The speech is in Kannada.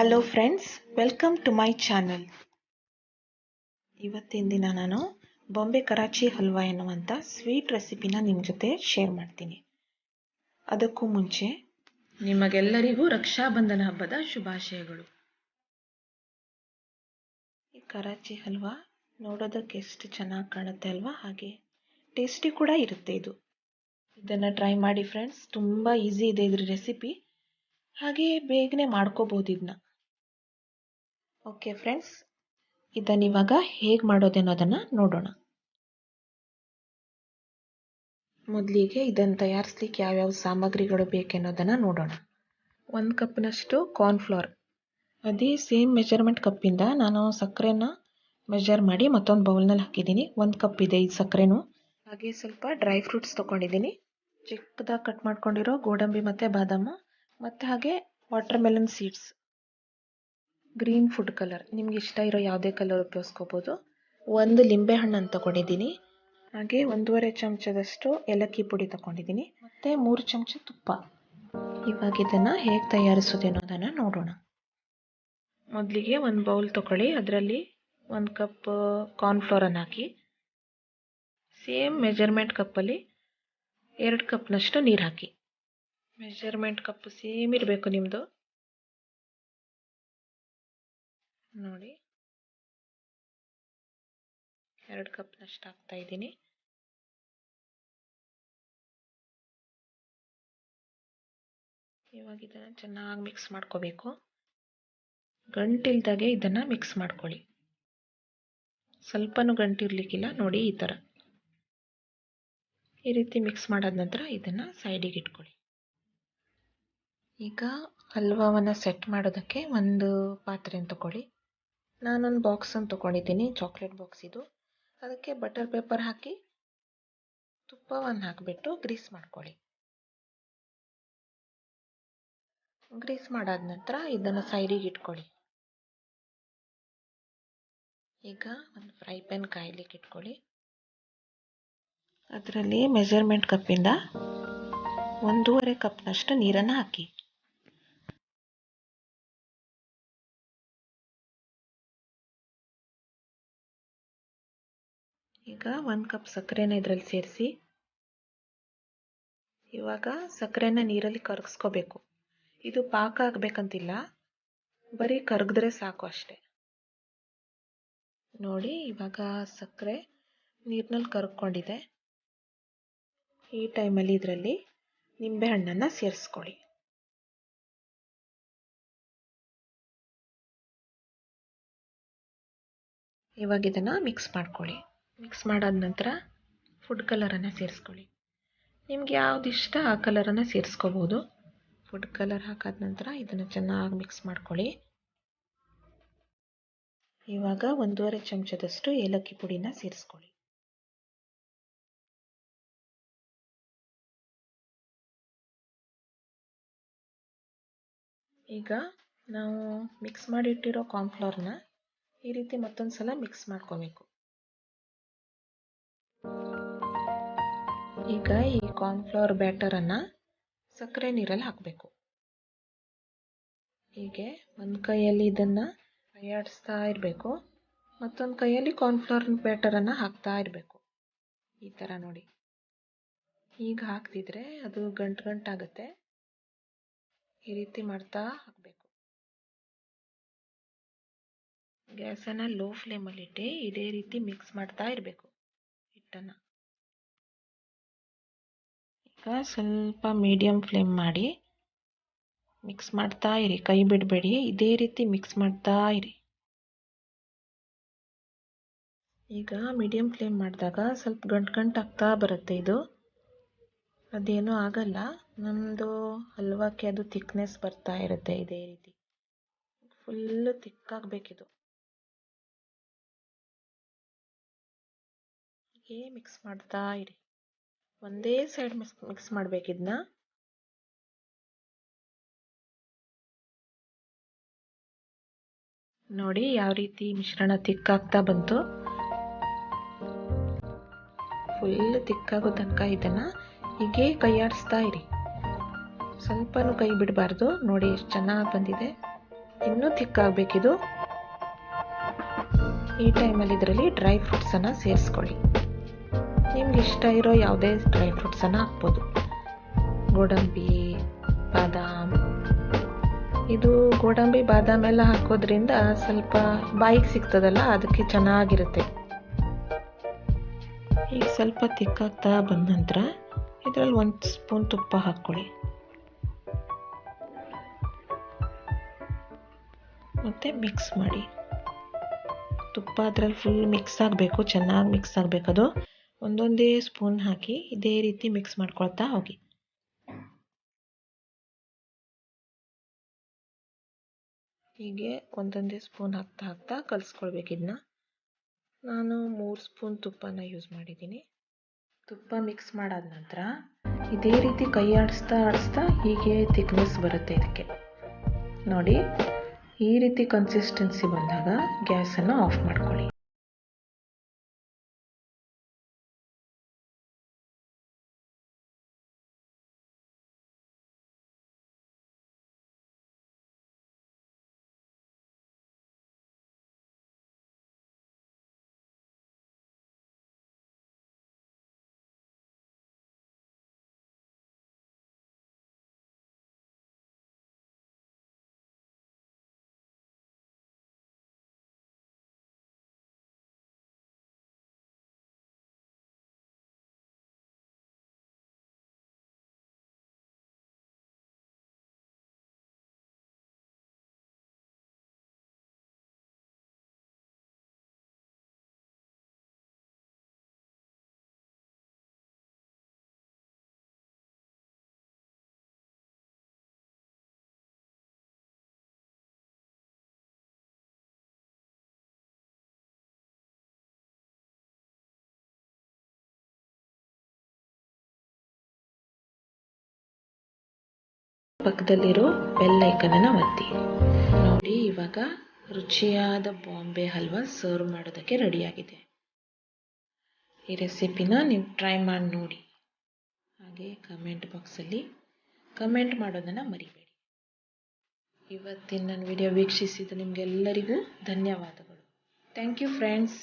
Hello friends, welcome to my channel. ಇವತ್ತಿನ ದಿನ ನಾನು ಬಾಂಬೆ ಕರಾಚಿ ಹಲ್ವಾ ಎನ್ನುವಂಥ ಸ್ವೀಟ್ ರೆಸಿಪಿನ ನಿಮ್ಮ ಜೊತೆ ಶೇರ್ ಮಾಡ್ತೀನಿ. ಅದಕ್ಕೂ ಮುಂಚೆ ನಿಮಗೆಲ್ಲರಿಗೂ ರಕ್ಷಾಬಂಧನ ಹಬ್ಬದ ಶುಭಾಶಯಗಳು. ಈ ಕರಾಚಿ ಹಲ್ವಾ ನೋಡೋದಕ್ಕೆ ಎಷ್ಟು ಚೆನ್ನಾಗಿ ಕಾಣುತ್ತೆ ಅಲ್ವಾ? ಹಾಗೆ ಟೇಸ್ಟಿ ಕೂಡ ಇರುತ್ತೆ. ಇದನ್ನು ಟ್ರೈ ಮಾಡಿ ಫ್ರೆಂಡ್ಸ್, ತುಂಬ ಈಸಿ ಇದೆ ಇದ್ರ ರೆಸಿಪಿ. ಹಾಗೆ ಬೇಗನೆ ಮಾಡ್ಕೋಬೋದು ಇದನ್ನ. ಓಕೆ ಫ್ರೆಂಡ್ಸ್, ಇದನ್ನು ಇವಾಗ ಹೇಗೆ ಮಾಡೋದನ್ನೋದನ್ನು ನೋಡೋಣ. ಮೊದಲಿಗೆ ಇದನ್ನು ತಯಾರಿಸ್ಲಿಕ್ಕೆ ಯಾವ್ಯಾವ ಸಾಮಗ್ರಿಗಳು ಬೇಕೆನ್ನೋದನ್ನು ನೋಡೋಣ. 1 ಕಪ್ನಷ್ಟು ಕಾರ್ನ್ಫ್ಲೋರ್, ಅದೇ ಸೇಮ್ ಮೆಜರ್ಮೆಂಟ್ ಕಪ್ಪಿಂದ ನಾನು ಸಕ್ಕರೆನ ಮೆಜರ್ ಮಾಡಿ ಮತ್ತೊಂದು ಬೌಲ್ನಲ್ಲಿ ಹಾಕಿದ್ದೀನಿ. 1 ಕಪ್ ಇದೆ ಈ ಸಕ್ಕರೆನೂ. ಹಾಗೆ ಸ್ವಲ್ಪ ಡ್ರೈ ಫ್ರೂಟ್ಸ್ ತೊಗೊಂಡಿದ್ದೀನಿ. ಚಿಕ್ಕದಾಗಿ ಕಟ್ ಮಾಡ್ಕೊಂಡಿರೋ ಗೋಡಂಬಿ ಮತ್ತು ಬಾದಾಮು, ಮತ್ತು ಹಾಗೆ water melon seeds, green food colour, ನಿಮ್ಗೆ ಇಷ್ಟ ಇರೋ ಯಾವುದೇ ಕಲರ್ ಉಪಯೋಗಿಸ್ಕೋಬೋದು. 1 ಲಿಂಬೆ ಹಣ್ಣನ್ನು ತೊಗೊಂಡಿದ್ದೀನಿ. ಹಾಗೆ 1.5 ಚಮಚದಷ್ಟು ಏಲಕ್ಕಿ ಪುಡಿ ತೊಗೊಂಡಿದ್ದೀನಿ, ಮತ್ತು 3 ಚಮಚ ತುಪ್ಪ. ಇವಾಗ ಇದನ್ನು ಹೇಗೆ ತಯಾರಿಸೋದು ಅನ್ನೋದನ್ನು ನೋಡೋಣ. ಮೊದಲಿಗೆ 1 ಬೌಲ್ ತೊಗೊಳ್ಳಿ. ಅದರಲ್ಲಿ 1 ಕಪ್ ಕಾರ್ನ್ಫ್ಲೋರನ್ನು ಹಾಕಿ, ಸೇಮ್ ಮೆಜರ್ಮೆಂಟ್ ಕಪ್ಪಲ್ಲಿ 2 ಕಪ್ನಷ್ಟು ನೀರು ಹಾಕಿ. ಮೆಜರ್ಮೆಂಟ್ ಕಪ್ ಸೇಮ್ ಇರಬೇಕು ನಿಮ್ಮದು. ನೋಡಿ, 2 ಕಪ್ನಷ್ಟು ಹಾಕ್ತಾ ಇದ್ದೀನಿ. ಇವಾಗ ಇದನ್ನು ಚೆನ್ನಾಗಿ ಮಿಕ್ಸ್ ಮಾಡ್ಕೋಬೇಕು. ಗಂಟಿಲ್ದಾಗೆ ಇದನ್ನು ಮಿಕ್ಸ್ ಮಾಡ್ಕೊಳ್ಳಿ. ಸ್ವಲ್ಪನೂ ಗಂಟಿರ್ಲಿಕ್ಕಿಲ್ಲ. ನೋಡಿ, ಈ ಥರ ಈ ರೀತಿ ಮಿಕ್ಸ್ ಮಾಡಾದ ನಂತರ ಇದನ್ನು ಸೈಡಿಗೆ ಇಟ್ಕೊಳ್ಳಿ. ಈಗ ಹಲ್ವಾವನ್ನು ಸೆಟ್ ಮಾಡೋದಕ್ಕೆ ಒಂದು ಪಾತ್ರೆಯನ್ನು ತಗೊಳ್ಳಿ. ನಾನೊಂದು ಬಾಕ್ಸನ್ನು ತೊಗೊಂಡಿದ್ದೀನಿ, ಚಾಕ್ಲೇಟ್ ಬಾಕ್ಸ್ ಇದು. ಅದಕ್ಕೆ ಬಟರ್ ಪೇಪರ್ ಹಾಕಿ ತುಪ್ಪವನ್ನು ಹಾಕಿಬಿಟ್ಟು ಗ್ರೀಸ್ ಮಾಡ್ಕೊಳ್ಳಿ. ಗ್ರೀಸ್ ಮಾಡಾದ ನಂತರ ಇದನ್ನು ಸೈಡಿಗೆ ಇಟ್ಕೊಳ್ಳಿ. ಈಗ ಒಂದು ಫ್ರೈ ಪ್ಯಾನ್ ಕಾಯ್ಲಿಕ್ಕೆ ಇಟ್ಕೊಳ್ಳಿ. ಅದರಲ್ಲಿ ಮೆಜರ್ಮೆಂಟ್ ಕಪ್ಪಿಂದ 1.5 ಕಪ್ನಷ್ಟು ನೀರನ್ನು ಹಾಕಿ. ಈಗ 1 ಕಪ್ ಸಕ್ಕರೆನ ಇದರಲ್ಲಿ ಸೇರಿಸಿ. ಇವಾಗ ಸಕ್ಕರೆನ ನೀರಲ್ಲಿ ಕರಗಿಸ್ಕೋಬೇಕು. ಇದು ಪಾಕ ಆಗಬೇಕಂತಿಲ್ಲ, ಬರೀ ಕರಗಿದ್ರೆ ಸಾಕು ಅಷ್ಟೆ. ನೋಡಿ, ಇವಾಗ ಸಕ್ಕರೆ ನೀರಿನಲ್ಲಿ ಕರ್ಕೊಂಡಿದೆ. ಈ ಟೈಮಲ್ಲಿ ಇದರಲ್ಲಿ ನಿಂಬೆಹಣ್ಣನ್ನು ಸೇರಿಸ್ಕೊಳ್ಳಿ. ಇವಾಗ ಇದನ್ನು ಮಿಕ್ಸ್ ಮಾಡ್ಕೊಳ್ಳಿ. ಮಿಕ್ಸ್ ಮಾಡಾದ ನಂತರ ಫುಡ್ ಕಲರನ್ನು ಸೇರಿಸ್ಕೊಳ್ಳಿ. ನಿಮ್ಗೆ ಯಾವ್ದು ಇಷ್ಟ ಆ ಕಲರನ್ನು ಸೇರಿಸ್ಕೋಬೋದು. ಫುಡ್ ಕಲರ್ ಹಾಕಾದ ನಂತರ ಇದನ್ನು ಚೆನ್ನಾಗಿ ಮಿಕ್ಸ್ ಮಾಡ್ಕೊಳ್ಳಿ. ಇವಾಗ 1.5 ಚಮಚದಷ್ಟು ಏಲಕ್ಕಿ ಪುಡಿನ ಸೇರಿಸ್ಕೊಳ್ಳಿ. ಈಗ ನಾವು ಮಿಕ್ಸ್ ಮಾಡಿಟ್ಟಿರೋ ಕಾರ್ನ್ಫ್ಲೋರ್ನ ಈ ರೀತಿ ಮತ್ತೊಂದು ಸಲ ಮಿಕ್ಸ್ ಮಾಡ್ಕೋಬೇಕು. ಈಗ ಈ ಕಾರ್ನ್ಫ್ಲವರ್ ಬ್ಯಾಟರನ್ನು ಸಕ್ಕರೆ ನೀರಲ್ಲಿ ಹಾಕಬೇಕು. ಹೀಗೆ ಒಂದು ಕೈಯಲ್ಲಿ ಇದನ್ನು ಕೈಯಾಡಿಸ್ತಾ ಇರಬೇಕು, ಮತ್ತೊಂದು ಕೈಯಲ್ಲಿ ಕಾರ್ನ್ಫ್ಲವರ್ ಬ್ಯಾಟರನ್ನು ಹಾಕ್ತಾ ಇರಬೇಕು. ಈ ಥರ ನೋಡಿ. ಈಗ ಹಾಕ್ತಿದ್ರೆ ಅದು ಗಂಟಾಗುತ್ತೆ. ಈ ರೀತಿ ಮಾಡ್ತಾ ಹಾಕಬೇಕು. ಗ್ಯಾಸನ್ನು ಲೋ ಫ್ಲೇಮಲ್ಲಿ ಇಟ್ಟು ಇದೇ ರೀತಿ ಮಿಕ್ಸ್ ಮಾಡ್ತಾ ಇರಬೇಕು ಹಿಟ್ಟನ್ನು. ಈಗ ಸ್ವಲ್ಪ ಮೀಡಿಯಂ ಫ್ಲೇಮ್ ಮಾಡಿ ಮಿಕ್ಸ್ ಮಾಡ್ತಾ ಇರಿ, ಕೈ ಬಿಡಬೇಡಿ. ಇದೇ ರೀತಿ ಮಿಕ್ಸ್ ಮಾಡ್ತಾ ಇರಿ. ಈಗ ಮೀಡಿಯಂ ಫ್ಲೇಮ್ ಮಾಡಿದಾಗ ಸ್ವಲ್ಪ ಗಂಟಾಗ್ತಾ ಬರುತ್ತೆ. ಇದು ಅದೇನೂ ಆಗಲ್ಲ, ನಮ್ಮದು ಹಲ್ವಾಕ್ಕೆ ಅದು ಥಿಕ್ನೆಸ್ ಬರ್ತಾ ಇರುತ್ತೆ. ಇದೇ ರೀತಿ ಫುಲ್ಲು ಥಿಕ್ಕಾಗಬೇಕಿದು. ಹೀಗೆ ಮಿಕ್ಸ್ ಮಾಡ್ತಾ ಇರಿ. ಒಂದೇ ಸೈಡ್ ಮಿಕ್ಸ್ ಮಾಡಬೇಕಿದ್ನ. ನೋಡಿ ಯಾವ ರೀತಿ ಮಿಶ್ರಣ ತಿಕ್ಕಾಗ್ತಾ ಬಂತು. ಫುಲ್ ತಿಕ್ಕಾಗೋ ತನಕ ಇದನ್ನು ಹೀಗೆ ಕೈಯಾಡಿಸ್ತಾ ಇರಿ. ಸ್ವಲ್ಪನೂ ಕೈ ಬಿಡಬಾರ್ದು. ನೋಡಿ ಎಷ್ಟು ಚೆನ್ನಾಗಿ ಬಂದಿದೆ. ಇನ್ನೂ ತಿಕ್ಕಾಗಬೇಕಿದು. ಈ ಟೈಮಲ್ಲಿ ಇದರಲ್ಲಿ ಡ್ರೈ ಫ್ರೂಟ್ಸನ್ನು ಸೇರಿಸ್ಕೊಳ್ಳಿ. ನಿಮ್ಗೆ ಇಷ್ಟ ಇರೋ ಯಾವುದೇ ಡ್ರೈ ಫ್ರೂಟ್ಸನ್ನು ಹಾಕ್ಬೋದು. ಗೋಡಂಬಿ, ಬಾದಾಮ್. ಇದು ಗೋಡಂಬಿ ಬಾದಾಮ್ ಎಲ್ಲ ಹಾಕೋದ್ರಿಂದ ಸ್ವಲ್ಪ ಬಾಯಿಗೆ ಸಿಗ್ತದಲ್ಲ, ಅದಕ್ಕೆ ಚೆನ್ನಾಗಿರುತ್ತೆ. ಈಗ ಸ್ವಲ್ಪ ತಿಕ್ಕಾಗ್ತಾ ಬಂದ ನಂತರ ಇದರಲ್ಲಿ 1 ಸ್ಪೂನ್ ತುಪ್ಪ ಹಾಕ್ಕೊಳ್ಳಿ. ಮತ್ತು ಮಿಕ್ಸ್ ಮಾಡಿ. ತುಪ್ಪ ಅದರಲ್ಲಿ ಫುಲ್ ಮಿಕ್ಸ್ ಆಗಬೇಕು, ಚೆನ್ನಾಗಿ ಮಿಕ್ಸ್ ಆಗಬೇಕದು. ಒಂದೊಂದೇ ಸ್ಪೂನ್ ಹಾಕಿ ಇದೇ ರೀತಿ ಮಿಕ್ಸ್ ಮಾಡ್ಕೊಳ್ತಾ ಹೋಗಿ. ಹೀಗೆ ಒಂದೊಂದೇ ಸ್ಪೂನ್ ಹಾಕ್ತಾ ಹಾಕ್ತಾ ಕಲಿಸ್ಕೊಳ್ಬೇಕು. ಇದನ್ನ ನಾನು 3 ಸ್ಪೂನ್ ತುಪ್ಪನ ಯೂಸ್ ಮಾಡಿದ್ದೀನಿ. ತುಪ್ಪ ಮಿಕ್ಸ್ ಮಾಡಾದ ನಂತರ ಇದೇ ರೀತಿ ಕೈ ಆಡಿಸ್ತಾ ಆಡಿಸ್ತಾ ಹೀಗೆ ಥಿಕ್ನೆಸ್ ಬರುತ್ತೆ ಇದಕ್ಕೆ. ನೋಡಿ, ಈ ರೀತಿ ಕನ್ಸಿಸ್ಟೆನ್ಸಿ ಬಂದಾಗ ಗ್ಯಾಸನ್ನು ಆಫ್ ಮಾಡ್ಕೊಳ್ಳಿ. ಪಕ್ಕದಲ್ಲಿರೋ ಬೆಲ್ ಐಕನನ್ನು ಒತ್ತಿ. ನೋಡಿ, ಇವಾಗ ರುಚಿಯಾದ ಬಾಂಬೆ ಹಲ್ವಾ ಸರ್ವ್ ಮಾಡೋದಕ್ಕೆ ರೆಡಿಯಾಗಿದೆ. ಈ ರೆಸಿಪಿನ ನೀವು ಟ್ರೈ ಮಾಡಿ ನೋಡಿ. ಹಾಗೆ ಕಮೆಂಟ್ ಬಾಕ್ಸಲ್ಲಿ ಕಮೆಂಟ್ ಮಾಡೋದನ್ನು ಮರಿಬೇಡಿ. ಇವತ್ತಿನ ನನ್ನ ವಿಡಿಯೋ ವೀಕ್ಷಿಸಿದ ನಿಮಗೆಲ್ಲರಿಗೂ ಧನ್ಯವಾದಗಳು. Thank you friends.